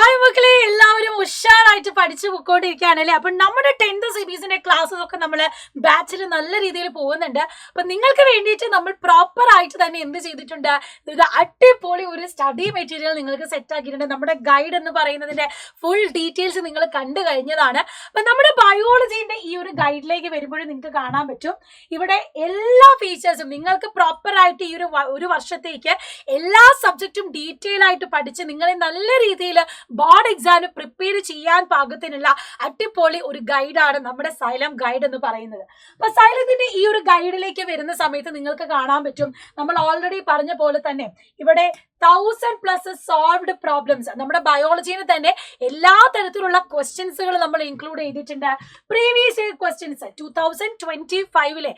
Hi മക്കളെ, എല്ലാവരും ഉഷാറായിട്ട് പഠിച്ചു പൊക്കോണ്ടിരിക്കുകയാണല്ലേ. അപ്പൊ നമ്മുടെ 10th CBSE ക്ലാസ്സസ് ഒക്കെ നമ്മൾ ബാച്ചിൽ നല്ല രീതിയിൽ പോകുന്നുണ്ട്. അപ്പൊ നിങ്ങൾക്ക് വേണ്ടിയിട്ട് നമ്മൾ പ്രോപ്പർ ആയിട്ട് തന്നെ എന്ത് ചെയ്തിട്ടുണ്ട്, ഇത് അടിപൊളി ഒരു സ്റ്റഡി മെറ്റീരിയൽ നിങ്ങൾക്ക് സെറ്റ് ആക്കിയിട്ടുണ്ട്. നമ്മുടെ ഗൈഡ് എന്ന് പറയുന്നതിന്റെ ഫുൾ ഡീറ്റെയിൽസ് നിങ്ങൾ കണ്ടു കഴിഞ്ഞതാണ്. അപ്പൊ നമ്മുടെ ബയോളജീന്റെ ഈ ഒരു ഗൈഡിലേക്ക് വരുമ്പോഴും നിങ്ങൾക്ക് കാണാൻ പറ്റും, ഇവിടെ എല്ലാ ഫീച്ചേഴ്സും നിങ്ങൾക്ക് പ്രോപ്പർ ആയിട്ട് ഈ ഒരു വർഷത്തേക്ക് എല്ലാ സബ്ജക്റ്റും ഡീറ്റെയിൽ ആയിട്ട് പഠിച്ച് നിങ്ങളെ നല്ല രീതിയിൽ ബോർഡ് എക്സാമിന് പ്രിപ്പയർ ചെയ്യാൻ പാകത്തിനുള്ള അടിപൊളി ഒരു ഗൈഡാണ് നമ്മുടെ സൈലം ഗൈഡ് എന്ന് പറയുന്നത്. അപ്പൊ സൈലത്തിന്റെ ഈ ഒരു ഗൈഡിലേക്ക് വരുന്ന സമയത്ത് നിങ്ങൾക്ക് കാണാൻ പറ്റും, നമ്മൾ ഓൾറെഡി പറഞ്ഞ പോലെ തന്നെ ഇവിടെ 1000+ സോൾവ്ഡ് പ്രോബ്ലംസ്, നമ്മുടെ ബയോളജിന് തന്നെ എല്ലാ തരത്തിലുള്ള ക്വസ്റ്റ്യൻസുകൾ നമ്മൾ ഇൻക്ലൂഡ് ചെയ്തിട്ടുണ്ട്. Previous year questions 2025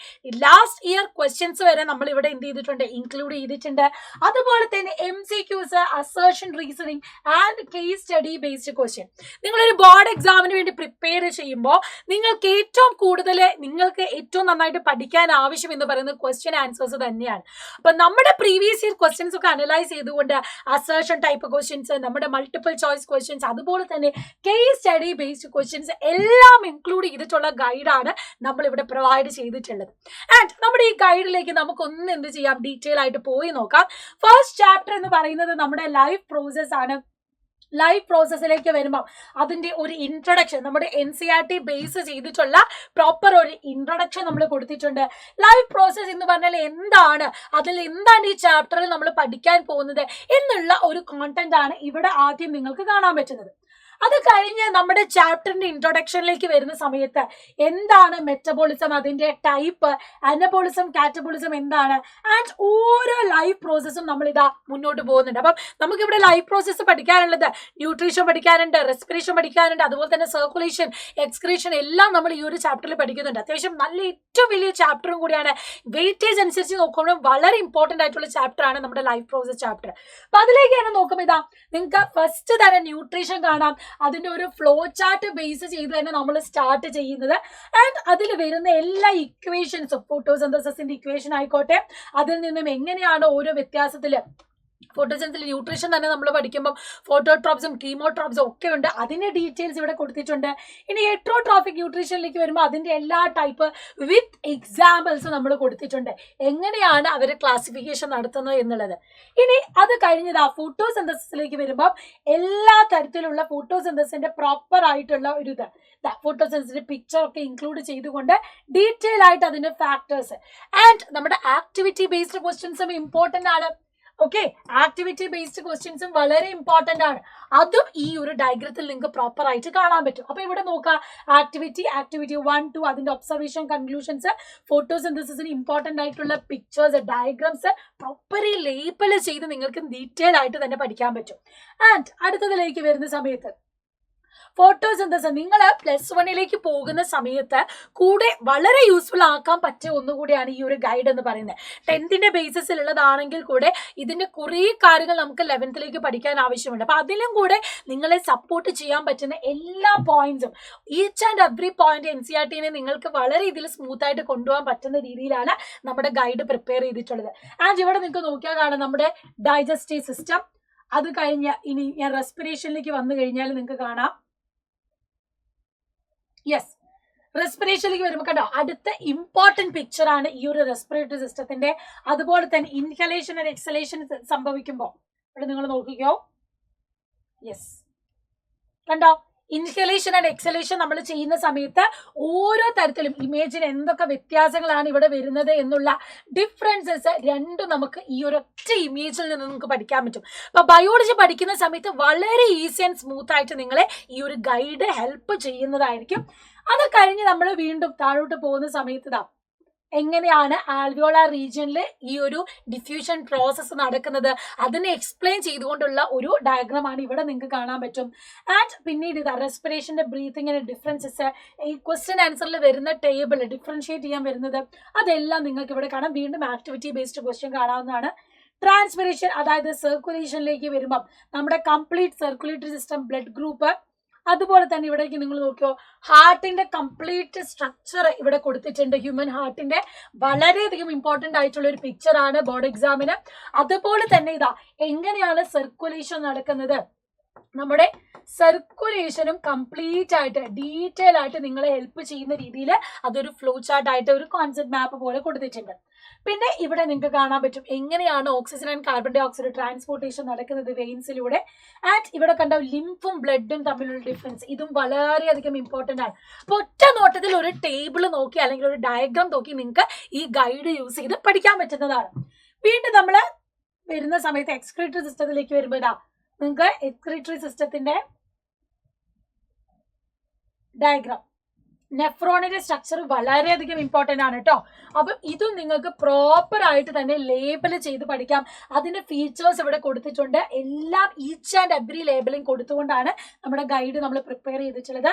last year questions വരെ നമ്മൾ ഇവിടെ എന്ത് ചെയ്തിട്ടുണ്ട്, ഇൻക്ലൂഡ് ചെയ്തിട്ടുണ്ട്. അതുപോലെ തന്നെ MCQs, assertion reasoning and case study based question. നിങ്ങളൊരു ബോർഡ് എക്സാമിന് വേണ്ടി പ്രിപ്പയർ ചെയ്യുമ്പോൾ നിങ്ങൾക്ക് ഏറ്റവും നന്നായിട്ട് പഠിക്കാൻ ആവശ്യം എന്ന് പറയുന്നത് ക്വസ്റ്റ്യൻ ആൻസേഴ്സ് തന്നെയാണ്. അപ്പൊ നമ്മുടെ പ്രീവിയസ് ഇയർ ക്വസ്റ്റ്യൻസ് ഒക്കെ അനലൈസ് ചെയ്തുകൊണ്ട് അസേർഷൻ ടൈപ്പ് ക്വസ്റ്റ്യൻസ്, നമ്മുടെ മൾട്ടിപ്പിൾ ചോയ്സ് ക്വസ്റ്റ്യൻസ്, അതുപോലെ തന്നെ കേസ് സ്റ്റഡി ബേസ്ഡ് ക്വസ്റ്റ്യൻസ് എല്ലാം ഇൻക്ലൂഡ് ചെയ്തിട്ടുള്ള ഗൈഡാണ് നമ്മൾ ഇവിടെ പ്രൊവൈഡ് ചെയ്തിട്ടുള്ളത്. ആൻഡ് നമ്മുടെ ഈ ഗൈഡിലേക്ക് നമുക്കൊന്ന് എന്ത് ചെയ്യാം, ഡീറ്റെയിൽ ആയിട്ട് പോയി നോക്കാം. ഫസ്റ്റ് ചാപ്റ്റർ എന്ന് പറയുന്നത് നമ്മുടെ ലൈഫ് പ്രോസസ് ആണ്. ലൈഫ് പ്രോസസ്സിലേക്ക് വരുമ്പോൾ അതിന്റെ ഒരു ഇൻട്രൊഡക്ഷൻ, നമ്മുടെ NCERT ബേസ് ചെയ്തിട്ടുള്ള പ്രോപ്പർ ഒരു ഇൻട്രൊഡക്ഷൻ നമ്മൾ കൊടുത്തിട്ടുണ്ട്. ലൈഫ് പ്രോസസ് എന്ന് പറഞ്ഞാൽ എന്താണ്, അതിൽ എന്താണ് ഈ ചാപ്റ്ററിൽ നമ്മൾ പഠിക്കാൻ പോകുന്നത് എന്നുള്ള ഒരു കോണ്ടന്റ് ആണ് ഇവിടെ ആദ്യം നിങ്ങൾക്ക് കാണാൻ പറ്റുന്നത്. അത് കഴിഞ്ഞ് നമ്മുടെ ചാപ്റ്ററിന്റെ ഇൻട്രൊഡക്ഷനിലേക്ക് വരുന്ന സമയത്ത് എന്താണ് മെറ്റബോളിസം, അതിന്റെ ടൈപ്പ്, അനബോളിസം, കാറ്റബോളിസം എന്താണ്, ആൻഡ് ഓരോ ലൈഫ് പ്രോസസ്സും നമ്മൾ ഇതാ മുന്നോട്ട് പോകുന്നുണ്ട്. അപ്പം നമുക്കിവിടെ ലൈഫ് പ്രോസസ്സ് പഠിക്കാനുള്ളത്, ന്യൂട്രീഷൻ പഠിക്കാനുണ്ട്, റെസ്പിറേഷൻ പഠിക്കാനുണ്ട്, അതുപോലെ തന്നെ സർക്കുലേഷൻ, എക്സ്ക്രീഷൻ എല്ലാം നമ്മൾ ഈ ഒരു ചാപ്റ്ററിൽ പഠിക്കുന്നുണ്ട്. അത്യാവശ്യം നല്ല ഏറ്റവും വലിയ ചാപ്റ്ററും കൂടിയാണ്. വെയിറ്റേജ് അനുസരിച്ച് നോക്കുമ്പോൾ വളരെ ഇമ്പോർട്ടന്റ് ആയിട്ടുള്ള ചാപ്റ്റർ ആണ് നമ്മുടെ ലൈഫ് പ്രോസസ് ചാപ്റ്റർ. അപ്പൊ അതിലേക്കാണ് നോക്കുമ്പോൾ ഇതാ നിങ്ങൾക്ക് ഫസ്റ്റ് തന്നെ ന്യൂട്രീഷൻ കാണാം. അതിന്റെ ഒരു ഫ്ലോ ചാർട്ട് ബേസ് ചെയ്ത് തന്നെ നമ്മൾ സ്റ്റാർട്ട് ചെയ്യുന്നത്. ആൻഡ് അതിൽ വരുന്ന എല്ലാ ഇക്വേഷൻസും, ഫോട്ടോസിന്തസിന്റെ ഇക്വേഷൻ ആയിക്കോട്ടെ, അതിൽ നിന്നും എങ്ങനെയാണ് ഓരോ വ്യത്യാസത്തില് ഫോട്ടോസിന്തസിൽ ന്യൂട്രീഷൻ തന്നെ നമ്മൾ പഠിക്കുമ്പോൾ ഫോട്ടോട്രോപ്സും കീമോട്രോപ്സും ഒക്കെ ഉണ്ട്. അതിന്റെ ഡീറ്റെയിൽസ് ഇവിടെ കൊടുത്തിട്ടുണ്ട്. ഇനി ഹെട്രോട്രോഫിക് ന്യൂട്രീഷനിലേക്ക് വരുമ്പോൾ അതിന്റെ എല്ലാ ടൈപ്പ് വിത്ത് എക്സാമ്പിൾസ് നമ്മൾ കൊടുത്തിട്ടുണ്ട്, എങ്ങനെയാണ് അവർ ക്ലാസിഫിക്കേഷൻ നടത്തുന്നത് എന്നുള്ളത്. ഇനി അത് കഴിഞ്ഞത് ഫോട്ടോസിന്തസിലേക്ക് വരുമ്പോൾ എല്ലാ തരത്തിലുള്ള ഫോട്ടോസിന്തസിന്റെ പ്രോപ്പർ ആയിട്ടുള്ള ഒരു ഫോട്ടോസിന്തസിന്റെ പിക്ചർ ഒക്കെ ഇൻക്ലൂഡ് ചെയ്തുകൊണ്ട് ഡീറ്റെയിൽ ആയിട്ട് അതിന്റെ ഫാക്ടേഴ്സ് ആൻഡ് നമ്മുടെ ആക്ടിവിറ്റി ബേസ്ഡ് ക്വസ്റ്റ്യൻസും ഇമ്പോർട്ടന്റ് ആണ്. ഓക്കെ, ആക്ടിവിറ്റി ബേസ്ഡ് ക്വസ്റ്റ്യൻസും വളരെ ഇമ്പോർട്ടന്റ് ആണ്. അതും ഈ ഒരു ഡയഗ്രത്തിൽ നിങ്ങൾക്ക് പ്രോപ്പർ ആയിട്ട് കാണാൻ പറ്റും. അപ്പൊ ഇവിടെ നോക്കാം, ആക്ടിവിറ്റി 1, 2 അതിന്റെ ഒബ്സർവേഷൻ, കൺക്ലൂഷൻസ്, ഫോട്ടോസിന്തസിന് ഇമ്പോർട്ടന്റ് ആയിട്ടുള്ള പിക്ചേഴ്സ്, ഡയഗ്രാംസ് പ്രോപ്പർലി ലേബൽ ചെയ്ത് നിങ്ങൾക്ക് ഡീറ്റെയിൽ ആയിട്ട് തന്നെ പഠിക്കാൻ പറ്റും. ആൻഡ് അടുത്തതിലേക്ക് വരുന്ന സമയത്ത് ഫോട്ടോസിന്തസിസ് നിങ്ങൾ +1 പോകുന്ന സമയത്ത് കൂടെ വളരെ യൂസ്ഫുൾ ആക്കാൻ പറ്റിയ ഒന്നുകൂടിയാണ് ഈ ഒരു ഗൈഡ് എന്ന് പറയുന്നത്. 10th ബേസിസിലുള്ളതാണെങ്കിൽ കൂടെ ഇതിന്റെ കുറേ കാര്യങ്ങൾ നമുക്ക് 11th പഠിക്കാൻ ആവശ്യമുണ്ട്. അപ്പൊ അതിലും കൂടെ നിങ്ങളെ സപ്പോർട്ട് ചെയ്യാൻ പറ്റുന്ന എല്ലാ പോയിന്റ്സും, each and every point NCERT നിങ്ങൾക്ക് വളരെ ഇതിൽ സ്മൂത്ത് ആയിട്ട് കൊണ്ടുപോകാൻ പറ്റുന്ന രീതിയിലാണ് നമ്മുടെ ഗൈഡ് പ്രിപ്പയർ ചെയ്തിട്ടുള്ളത്. ആൻഡ് ഇവിടെ നിങ്ങൾക്ക് നോക്കിയാൽ കാണാം നമ്മുടെ ഡൈജസ്റ്റീവ് സിസ്റ്റം. അത് കഴിഞ്ഞ് ഇനി ഞാൻ റെസ്പിറേഷനിലേക്ക് വന്നു കഴിഞ്ഞാൽ നിങ്ങൾക്ക് കാണാം, യെസ്, റെസ്പിറേഷനിലേക്ക് വരുമ്പോൾ കണ്ടോ അടുത്ത ഇമ്പോർട്ടന്റ് പിക്ചർ ആണ് ഈ ഒരു റെസ്പിറേറ്ററി സിസ്റ്റത്തിന്റെ. അതുപോലെ തന്നെ ഇൻഹലേഷൻ ആൻഡ് എക്സലേഷൻ സംഭവിക്കുമ്പോൾ ഇവിടെ നിങ്ങൾ നോക്കിക്കോ, യെസ് കണ്ടോ, ഇൻഹലേഷൻ ആൻഡ് എക്സലേഷൻ നമ്മൾ ചെയ്യുന്ന സമയത്ത് ഓരോ തരത്തിലും ഇമേജിന് എന്തൊക്കെ വ്യത്യാസങ്ങളാണ് ഇവിടെ വരുന്നത് എന്നുള്ള ഡിഫറൻസസ് രണ്ടും നമുക്ക് ഈ ഒരൊറ്റ ഇമേജിൽ നിന്ന് നമുക്ക് പഠിക്കാൻ പറ്റും. അപ്പൊ ബയോളജി പഠിക്കുന്ന സമയത്ത് വളരെ ഈസി ആൻഡ് സ്മൂത്ത് ആയിട്ട് നിങ്ങളെ ഈ ഒരു ഗൈഡ് ഹെൽപ്പ് ചെയ്യുന്നതായിരിക്കും. അത് കഴിഞ്ഞ് നമ്മൾ വീണ്ടും താഴോട്ട് പോകുന്ന സമയത്ത് എങ്ങനെയാണ് ആൽവിയോളാർ റീജിയനിൽ ഈ ഒരു ഡിഫ്യൂഷൻ പ്രോസസ്സ് നടക്കുന്നത് അതിനെ എക്സ്പ്ലെയിൻ ചെയ്തുകൊണ്ടുള്ള ഒരു ഡയഗ്രാമാണ് ഇവിടെ നിങ്ങൾക്ക് കാണാൻ പറ്റും. ആൻഡ് പിന്നീട് റെസ്പിറേഷന്റെ ബ്രീത്തിങ്ങിന്റെ ഡിഫറൻസസ്, ഈ ക്വസ്റ്റ്യൻ ആൻസറിൽ വരുന്ന ടേബിൾ ഡിഫറൻഷിയേറ്റ് ചെയ്യാൻ വരുന്നത്, അതെല്ലാം നിങ്ങൾക്ക് ഇവിടെ കാണാം. വീണ്ടും ആക്ടിവിറ്റി ബേസ്ഡ് ക്വസ്റ്റ്യൻ കാണാവുന്നതാണ്. ട്രാൻസ്പിറേഷൻ, അതായത് സർക്കുലേഷനിലേക്ക് വരുമ്പം നമ്മുടെ complete circulatory system, blood group, അതുപോലെ തന്നെ ഇവിടേക്ക് നിങ്ങൾ നോക്കിയോ ഹാർട്ടിന്റെ കംപ്ലീറ്റ് സ്ട്രക്ചർ ഇവിടെ കൊടുത്തിട്ടുണ്ട്. ഹ്യൂമൻ ഹാർട്ടിന്റെ വളരെയധികം ഇമ്പോർട്ടന്റ് ആയിട്ടുള്ള ഒരു പിക്ചർ ആണ് ബോർഡ് എക്സാമിന്. അതുപോലെ തന്നെ എങ്ങനെയാണ് സർക്കുലേഷൻ നടക്കുന്നത്, നമ്മുടെ സർക്കുലേഷനും കംപ്ലീറ്റ് ആയിട്ട് ഡീറ്റെയിൽ ആയിട്ട് നിങ്ങളെ ഹെൽപ്പ് ചെയ്യുന്ന രീതിയിൽ അതൊരു ഫ്ലോ ചാർട്ട് ആയിട്ട് ഒരു കോൺസെപ്റ്റ് മാപ്പ് പോലെ കൊടുത്തിട്ടുണ്ട്. പിന്നെ ഇവിടെ നിങ്ങൾക്ക് കാണാൻ പറ്റും എങ്ങനെയാണ് oxygen and carbon dioxide transportation നടക്കുന്നത് വെയിൻസിലൂടെ. ആൻഡ് ഇവിടെ കണ്ട ലിംഫും ബ്ലഡും തമ്മിലുള്ള ഡിഫറൻസ്, ഇതും വളരെയധികം ഇമ്പോർട്ടൻ്റ് ആണ്. അപ്പോൾ ഒറ്റ നോട്ടത്തിൽ ഒരു ടേബിൾ നോക്കി അല്ലെങ്കിൽ ഒരു ഡയഗ്രാം നോക്കി നിങ്ങൾക്ക് ഈ ഗൈഡ് യൂസ് ചെയ്ത് പഠിക്കാൻ പറ്റുന്നതാണ്. വീണ്ടും നമ്മൾ വരുന്ന സമയത്ത് എക്സ്ക്രീറ്ററി സിസ്റ്റത്തിലേക്ക് വരുമ്പോൾ ഇതാ നിങ്ങൾക്ക് എക്സ്ക്രീറ്ററി സിസ്റ്റത്തിന്റെ ഡയഗ്രാം, നെഫ്രോണിന്റെ സ്ട്രക്ചർ വളരെയധികം ഇമ്പോർട്ടൻ്റ് ആണ് കേട്ടോ. അപ്പം ഇതും നിങ്ങൾക്ക് പ്രോപ്പർ ആയിട്ട് തന്നെ ലേബൽ ചെയ്ത് പഠിക്കാം. അതിന്റെ ഫീച്ചേഴ്സ് ഇവിടെ കൊടുത്തിട്ടുണ്ട്. എല്ലാം ഈച്ച് ആൻഡ് എവറി ലേബലിംഗ് കൊടുത്തുകൊണ്ടാണ് നമ്മുടെ ഗൈഡ് നമ്മൾ പ്രിപ്പയർ ചെയ്തിട്ടുള്ളത്.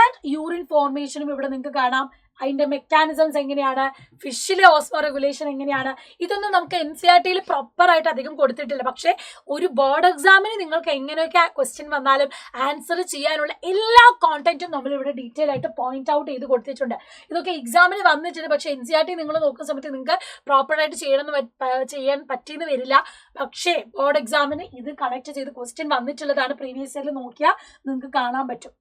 ആൻഡ് യൂറിൻ ഫോർമേഷനും ഇവിടെ നിങ്ങൾക്ക് കാണാം. അതിന്റെ മെക്കാനിസംസ് എങ്ങനെയാണ്, ഫിഷിലെ ഓസ്മോ റെഗുലേഷൻ എങ്ങനെയാണ്, ഇതൊന്നും നമുക്ക് NCERT-യിൽ പ്രോപ്പർ ആയിട്ട് അധികം കൊടുത്തിട്ടില്ല. പക്ഷേ ഒരു ബോർഡ് എക്സാമിന് നിങ്ങൾക്ക് എങ്ങനെയൊക്കെ ക്വസ്റ്റ്യൻ വന്നാലും ആൻസർ ചെയ്യാനുള്ള എല്ലാ കോണ്ടന്റും നമ്മൾ ഇവിടെ ഡീറ്റെയിൽ ആയിട്ട് പോയിന്റ് ഔട്ട് ചെയ്ത് കൊടുത്തിട്ടുണ്ട്. ഇതൊക്കെ എക്സാമിന് വന്നിട്ടുണ്ട്. പക്ഷേ NCERT നിങ്ങൾ നോക്കുന്ന സമയത്ത് നിങ്ങൾക്ക് പ്രോപ്പറായിട്ട് ചെയ്യാൻ പറ്റിയെന്ന് വരില്ല. പക്ഷേ ബോർഡ് എക്സാമിന് ഇത് കണക്ട് ചെയ്ത് ക്വസ്റ്റ്യൻ വന്നിട്ടുള്ളതാണ്. പ്രീവിയസ് ഇയറിൽ നോക്കിയാൽ നിങ്ങൾക്ക് കാണാൻ പറ്റും.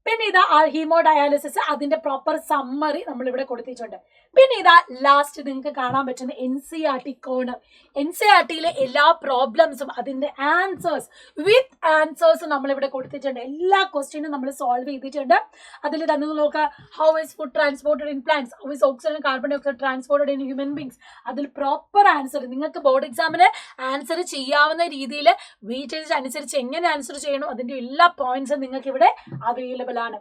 പിന്നെ ഇതാ ഹീമോ ഡയാലിസിസ്, അതിന്റെ പ്രോപ്പർ സമ്മറി നമ്മൾ ഇവിടെ കൊടുത്തിട്ടുണ്ട്. പിന്നെ ഇതാ ലാസ്റ്റ് നിങ്ങൾക്ക് കാണാൻ പറ്റുന്ന NCERT കോർണർ. NCERT-യിലെ എല്ലാ പ്രോബ്ലംസും അതിന്റെ ആൻസേഴ്സ് വിത്ത് ആൻസേഴ്സ് നമ്മൾ ഇവിടെ കൊടുത്തിട്ടുണ്ട്. എല്ലാ ക്വസ്റ്റ്യനും നമ്മൾ സോൾവ് ചെയ്തിട്ടുണ്ട്. അതിൽ തന്നെ നോക്കുക, how is food transported in plants, how is oxygen carbon dioxide transported in human beings. അതിൽ പ്രോപ്പർ ആൻസർ നിങ്ങൾക്ക് ബോർഡ് എക്സാമിന് ആൻസർ ചെയ്യാവുന്ന രീതിയിൽ വെയിറ്റേജ് അനുസരിച്ച് എങ്ങനെ ആൻസർ ചെയ്യണം അതിന്റെ എല്ലാ പോയിന്റ്സും നിങ്ങൾക്ക് ഇവിടെ അവൈലബിൾ ആണ്.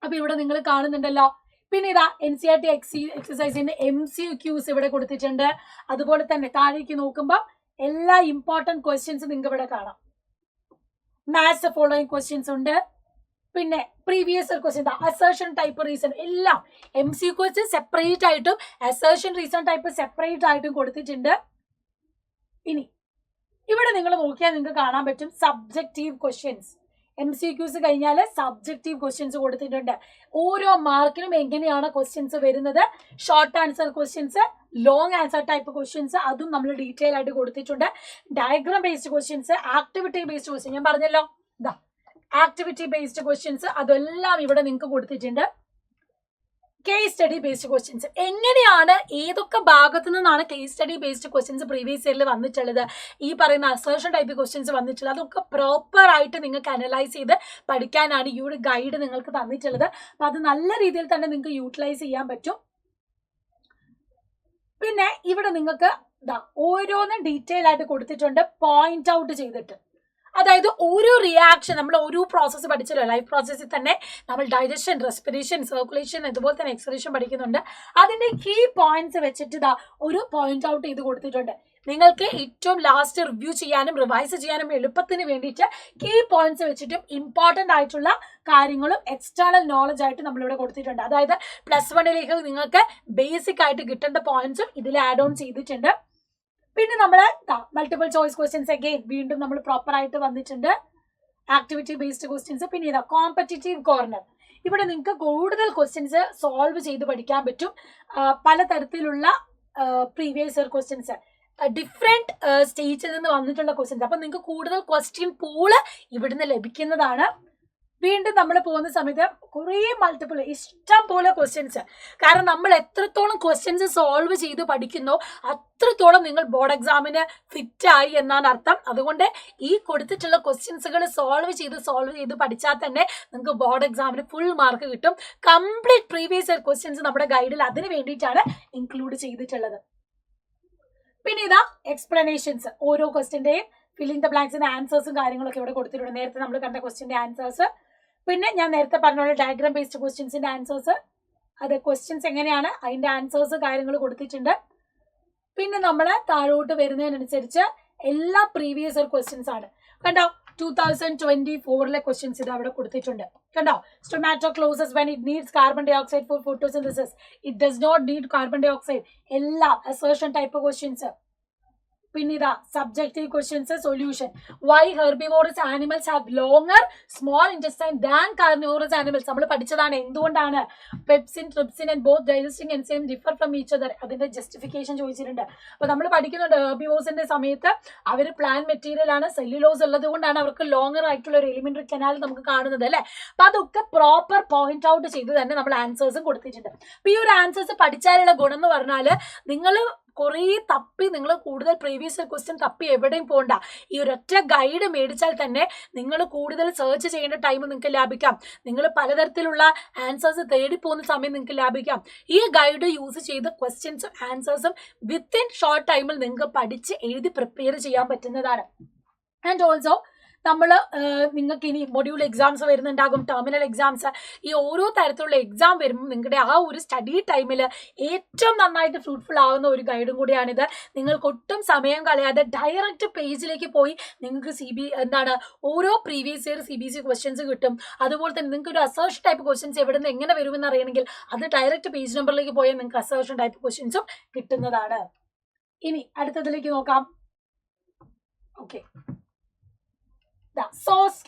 അപ്പൊ ഇവിടെ നിങ്ങൾ കാണുന്നുണ്ടല്ലോ. പിന്നെ ഇതാ NCERT എക്സസൈസിന്റെ MCQs ഇവിടെ കൊടുത്തിട്ടുണ്ട്. അതുപോലെ തന്നെ താഴേക്ക് നോക്കുമ്പോൾ എല്ലാ ഇമ്പോർട്ടന്റ് ക്വസ്റ്റ്യൻസ് നിങ്ങൾക്ക് ഇവിടെ കാണാം. മാച്ച് ദ ഫോളോയിങ് ക്വസ്റ്റ്യൻസ് ഉണ്ട്. പിന്നെ previous question, assertion type reason എല്ലാം MCQs സെപ്പറേറ്റ് ആയിട്ടും അസേർഷൻ റീസൺ ടൈപ്പ് സെപ്പറേറ്റ് ആയിട്ടും കൊടുത്തിട്ടുണ്ട്. ഇനി ഇവിടെ നിങ്ങൾ നോക്കിയാൽ നിങ്ങൾക്ക് കാണാൻ പറ്റും സബ്ജക്റ്റീവ് ക്വസ്റ്റ്യൻസ്. MCQs കഴിഞ്ഞാൽ സബ്ജക്റ്റീവ് ക്വസ്റ്റ്യൻസ് കൊടുത്തിട്ടുണ്ട്. ഓരോ മാർക്കിനും എങ്ങനെയാണ് ക്വസ്റ്റ്യൻസ് വരുന്നത്, short answer questions, long answer type questions, അതും നമ്മൾ ഡീറ്റെയിൽ ആയിട്ട് കൊടുത്തിട്ടുണ്ട്. Diagram based questions, activity based question, ഞാൻ പറഞ്ഞല്ലോ ഇതാ ആക്ടിവിറ്റി ബേസ്ഡ് ക്വസ്റ്റ്യൻസ്, അതെല്ലാം ഇവിടെ നിങ്ങൾക്ക് കൊടുത്തിട്ടുണ്ട്. കേസ് സ്റ്റഡി ബേസ്ഡ് ക്വസ്റ്റ്യൻസ് എങ്ങനെയാണ്, ഏതൊക്കെ ഭാഗത്തു നിന്നാണ് case study based questions previous ഇയറിൽ വന്നിട്ടുള്ളത്, ഈ പറയുന്ന അസേർഷൻ ടൈപ്പ് ക്വസ്റ്റ്യൻസ് വന്നിട്ടുള്ളത്, അതൊക്കെ പ്രോപ്പർ ആയിട്ട് നിങ്ങൾക്ക് അനലൈസ് ചെയ്ത് പഠിക്കാനാണ് ഈ ഒരു ഗൈഡ് നിങ്ങൾക്ക് തന്നിട്ടുള്ളത്. അപ്പൊ അത് നല്ല രീതിയിൽ തന്നെ നിങ്ങൾക്ക് യൂട്ടിലൈസ് ചെയ്യാൻ പറ്റും. പിന്നെ ഇവിടെ നിങ്ങൾക്ക് ഓരോന്നും ഡീറ്റെയിൽ ആയിട്ട് കൊടുത്തിട്ടുണ്ട്, പോയിന്റ് ഔട്ട് ചെയ്തിട്ട്. അതായത് ഓരോ റിയാക്ഷൻ, നമ്മൾ ഓരോ പ്രോസസ്സ് പഠിച്ചല്ലോ, ലൈഫ് പ്രോസസ്സിൽ തന്നെ നമ്മൾ ഡൈജഷൻ, റെസ്പിറേഷൻ, സർക്കുലേഷൻ, അതുപോലെ തന്നെ എക്സ്ക്രീഷൻ പഠിക്കുന്നുണ്ട്. അതിന്റെ കീ പോയിന്റ്സ് വെച്ചിട്ട് ഒരു പോയിന്റ് ഔട്ട് ചെയ്ത് കൊടുത്തിട്ടുണ്ട്. നിങ്ങൾക്ക് ഏറ്റവും ലാസ്റ്റ് റിവ്യൂ ചെയ്യാനും റിവൈസ് ചെയ്യാനും എളുപ്പത്തിന് വേണ്ടിയിട്ട് കീ പോയിന്റ്സ് വെച്ചിട്ടും ഇമ്പോർട്ടൻ്റ് ആയിട്ടുള്ള കാര്യങ്ങളും എക്സ്റ്റേണൽ നോളജ് ആയിട്ട് നമ്മളിവിടെ കൊടുത്തിട്ടുണ്ട്. അതായത് +1 നിങ്ങൾക്ക് ബേസിക് ആയിട്ട് കിട്ടേണ്ട പോയിന്റ്സും ഇതിൽ ആഡ് ഓൺ ചെയ്തിട്ടുണ്ട്. പിന്നെ നമ്മൾ മൾട്ടിപ്പിൾ ചോയ്സ് ക്വസ്റ്റ്യൻസ് അഗെയിൻ വീണ്ടും നമ്മൾ പ്രോപ്പർ ആയിട്ട് വന്നിട്ടുണ്ട്. Activity based questions. പിന്നെ ഇതാ കോമ്പറ്റിറ്റീവ് കോർണർ. ഇവിടെ നിങ്ങൾക്ക് കൂടുതൽ ക്വസ്റ്റ്യൻസ് സോൾവ് ചെയ്ത് പഠിക്കാൻ പറ്റും. പലതരത്തിലുള്ള പ്രീവിയസ് ഇയർ ക്വസ്റ്റ്യൻസ്, ഡിഫറെന്റ് സ്റ്റേറ്റിൽ നിന്ന് വന്നിട്ടുള്ള ക്വസ്റ്റ്യൻസ്. അപ്പൊ നിങ്ങൾക്ക് കൂടുതൽ ക്വസ്റ്റ്യൻ പൂള് ഇവിടുന്ന് ലഭിക്കുന്നതാണ്. വീണ്ടും നമ്മൾ പോകുന്ന സമയത്ത് കുറേ മൾട്ടിപ്പിൾ ഇഷ്ടം പോലെ ക്വസ്റ്റ്യൻസ്. കാരണം നമ്മൾ എത്രത്തോളം ക്വസ്റ്റ്യൻസ് സോൾവ് ചെയ്ത് പഠിക്കുന്നോ അത്രത്തോളം നിങ്ങൾ ബോർഡ് എക്സാമിന് ഫിറ്റ് ആയി എന്നാണ് അർത്ഥം. അതുകൊണ്ട് ഈ കൊടുത്തിട്ടുള്ള ക്വസ്റ്റ്യൻസുകൾ സോൾവ് ചെയ്ത് പഠിച്ചാൽ തന്നെ നിങ്ങൾക്ക് ബോർഡ് എക്സാമിന് ഫുൾ മാർക്ക് കിട്ടും. കംപ്ലീറ്റ് പ്രീവിയസ് ഇയർ ക്വസ്റ്റ്യൻസ് നമ്മുടെ ഗൈഡിൽ അതിന് വേണ്ടിയിട്ടാണ് ഇൻക്ലൂഡ് ചെയ്തിട്ടുള്ളത്. പിന്നെ ഇതാ എക്സ്പ്ലനേഷൻസ്, ഓരോ ക്വസ്റ്റ്യന്റെയും ഫില്ലിംഗ് ദ ബ്ലാങ്ക്സിന്റെ ആൻസേഴ്സും കാര്യങ്ങളൊക്കെ ഇവിടെ കൊടുത്തിട്ടുണ്ട്. നേരത്തെ നമ്മൾ കണ്ട ക്വസ്റ്റ്യന്റെ ആൻസേഴ്സ്, പിന്നെ ഞാൻ നേരത്തെ പറഞ്ഞ ഡയഗ്രാം ബേസ്ഡ് ക്വസ്റ്റ്യൻസിന്റെ ആൻസേഴ്സ്, അത് ക്വസ്റ്റ്യൻസ് എങ്ങനെയാണ് അതിന്റെ ആൻസേഴ്സ് കാര്യങ്ങൾ കൊടുത്തിട്ടുണ്ട്. പിന്നെ നമ്മൾ താഴോട്ട് വരുന്നതിനനുസരിച്ച് എല്ലാ പ്രീവിയസ് ഇയർ ക്വസ്റ്റ്യൻസ് ആണ്. കണ്ടോ 2024 ക്വസ്റ്റ്യൻസ് ഇത് അവിടെ കൊടുത്തിട്ടുണ്ട്. കണ്ടോ, stomatocytosis when it needs carbon dioxide for photosynthesis, it does not need carbon dioxide. എല്ലാ അസേർഷൻ ടൈപ്പ് ക്വസ്റ്റ്യൻസ്. പിന്നെ ഇതാ subjective questions solution. Why herbivorous animals have longer small intestine than carnivorous animals. നമ്മൾ പഠിച്ചതാണ് എന്തുകൊണ്ടാണ് pepsin trypsin and both digesting enzyme differ from each other. അതിന്റെ justification ചോദിച്ചിട്ടുണ്ട്. അപ്പൊ നമ്മൾ പഠിക്കുന്നുണ്ട് ഹെർബിവോറസിന്റെ സമയത്ത് അവർ പ്ലാന്റ് മെറ്റീരിയൽ ആണ്, സെല്ലുലോസ് ഉള്ളത് കൊണ്ടാണ് അവർക്ക് ലോങ്ങർ ആയിട്ടുള്ള ഒരു എലിമെന്ററി കനാൽ നമുക്ക് കാണുന്നത് അല്ലെ. അപ്പൊ അതൊക്കെ പ്രോപ്പർ പോയിന്റ് ഔട്ട് ചെയ്ത് തന്നെ നമ്മൾ ആൻസേഴ്സും കൊടുത്തിട്ടുണ്ട്. അപ്പൊ ഈ ഒരു ആൻസേഴ്സ് പഠിച്ചാലുള്ള ഗുണം എന്ന് പറഞ്ഞാൽ നിങ്ങൾ കുറേ തപ്പി, നിങ്ങൾ കൂടുതൽ പ്രീവിയസ് ക്വസ്റ്റ്യൻ തപ്പി എവിടെയും പോകണ്ട. ഈ ഒരൊറ്റ ഗൈഡ് മേടിച്ചാൽ തന്നെ നിങ്ങൾ കൂടുതൽ സെർച്ച് ചെയ്യേണ്ട ടൈം നിങ്ങൾക്ക് ലാഭിക്കാം. നിങ്ങൾ പലതരത്തിലുള്ള ആൻസേഴ്സ് തേടി പോകുന്ന സമയം നിങ്ങൾക്ക് ലാഭിക്കാം. ഈ ഗൈഡ് യൂസ് ചെയ്ത് ക്വസ്റ്റ്യൻസും ആൻസേഴ്സും വിത്തിൻ ഷോർട്ട് ടൈമിൽ നിങ്ങൾക്ക് പഠിച്ച് എഴുതി പ്രിപ്പയർ ചെയ്യാൻ പറ്റുന്നതാണ്. ആൻഡ് ഓൾസോ നമ്മൾ നിങ്ങൾക്ക് ഇനി മൊഡ്യൂൾ എക്സാംസ് വരുന്നുണ്ടാകും, ടെർമിനൽ എക്സാംസ്. ഈ ഓരോ തരത്തിലുള്ള എക്സാം വരുമ്പോൾ നിങ്ങളുടെ ആ ഒരു സ്റ്റഡി ടൈമിൽ ഏറ്റവും നന്നായിട്ട് ഫ്രൂട്ട്ഫുൾ ആവുന്ന ഒരു ഗൈഡും കൂടിയാണിത്. നിങ്ങൾക്ക് ഒട്ടും സമയം കളയാതെ ഡയറക്റ്റ് പേജിലേക്ക് പോയി നിങ്ങൾക്ക് ഓരോ പ്രീവിയസ് ഇയർ CBSE ക്വസ്റ്റ്യൻസ് കിട്ടും. അതുപോലെ തന്നെ നിങ്ങൾക്ക് ഒരു അസേർഷൻ ടൈപ്പ് ക്വസ്റ്റ്യൻസ് എവിടെ നിന്ന് എങ്ങനെ വരുമെന്ന് അറിയണമെങ്കിൽ അത് ഡയറക്റ്റ് പേജ് നമ്പറിലേക്ക് പോയാൽ നിങ്ങൾക്ക് അസേർഷൻ ടൈപ്പ് ക്വസ്റ്റ്യൻസും കിട്ടുന്നതാണ്. ഇനി അടുത്തതിലേക്ക് നോക്കാം. ഓക്കെ,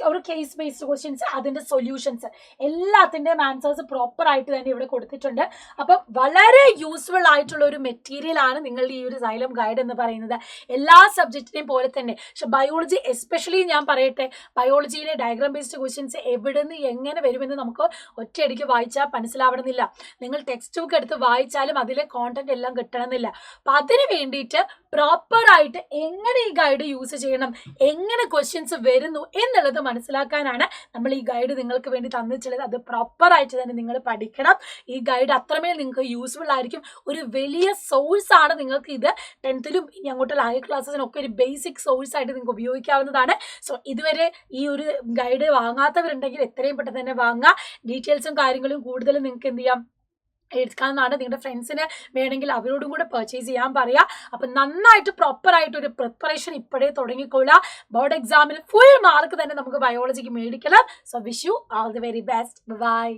ഒരു കേസ് ബേസ്ഡ് ക്വസ്റ്റ്യൻസ്, അതിന്റെ സൊല്യൂഷൻസ് എല്ലാത്തിന്റെയും ആൻസേഴ്സ് പ്രോപ്പർ ആയിട്ട് തന്നെ ഇവിടെ കൊടുത്തിട്ടുണ്ട്. അപ്പം വളരെ യൂസ്ഫുൾ ആയിട്ടുള്ള ഒരു മെറ്റീരിയൽ ആണ് നിങ്ങളുടെ ഈ ഒരു സൈലം ഗൈഡ് എന്ന് പറയുന്നത്. എല്ലാ സബ്ജക്റ്റിനെയും പോലെ തന്നെ, പക്ഷെ ബയോളജി എസ്പെഷ്യലി ഞാൻ പറയട്ടെ, ബയോളജിയിലെ ഡയഗ്രാം ബേസ്ഡ് ക്വസ്റ്റ്യൻസ് എവിടെ നിന്ന് എങ്ങനെ വരുമെന്ന് നമുക്ക് ഒറ്റയടിക്ക് വായിച്ചാൽ മനസ്സിലാവണമെന്നില്ല. നിങ്ങൾ ടെക്സ്റ്റ് ബുക്ക് എടുത്ത് വായിച്ചാലും അതിലെ കോണ്ടന്റ് എല്ലാം കിട്ടണമെന്നില്ല. അപ്പം അതിന് വേണ്ടിയിട്ട് പ്രോപ്പർ ആയിട്ട് എങ്ങനെ ഈ ഗൈഡ് യൂസ് ചെയ്യണം, എങ്ങനെ ക്വസ്റ്റ്യൻസ് വരുന്നു എന്നുള്ളത് മനസ്സിലാക്കാനാണ് നമ്മൾ ഈ ഗൈഡ് നിങ്ങൾക്ക് വേണ്ടി തന്നിട്ടുള്ളത്. അത് പ്രോപ്പർ ആയിട്ട് തന്നെ നിങ്ങൾ പഠിക്കണം. ഈ ഗൈഡ് അത്രമേൽ നിങ്ങൾക്ക് യൂസ്ഫുൾ ആയിരിക്കും. ഒരു വലിയ സോഴ്സ് ആണ്. നിങ്ങൾക്ക് ഇത് 10th ഇനി അങ്ങോട്ടുള്ള ഹയർ ക്ലാസ്സിനൊക്കെ ഒരു ബേസിക് സോഴ്സ് ആയിട്ട് നിങ്ങൾക്ക് ഉപയോഗിക്കാവുന്നതാണ്. സോ ഇതുവരെ ഈ ഒരു ഗൈഡ് വാങ്ങാത്തവരുണ്ടെങ്കിൽ എത്രയും പെട്ടെന്ന് തന്നെ വാങ്ങുക. ഡീറ്റെയിൽസും കാര്യങ്ങളും കൂടുതലും നിങ്ങൾക്ക് എന്ത് ചെയ്യാം, എടുക്കാവുന്നതാണ്. നിങ്ങളുടെ ഫ്രണ്ട്സിന് വേണമെങ്കിൽ അവരോടും കൂടെ പർച്ചേസ് ചെയ്യാൻ പറയാം. അപ്പം നന്നായിട്ട് പ്രോപ്പർ ആയിട്ട് ഒരു പ്രിപ്പറേഷൻ ഇപ്പോഴേ തുടങ്ങിക്കൊള്ളുക. ബോർഡ് എക്സാമിന് ഫുൾ മാർക്ക് തന്നെ നമുക്ക് ബയോളജിക്ക് മേടിക്കണം. So wish you all the very best. By.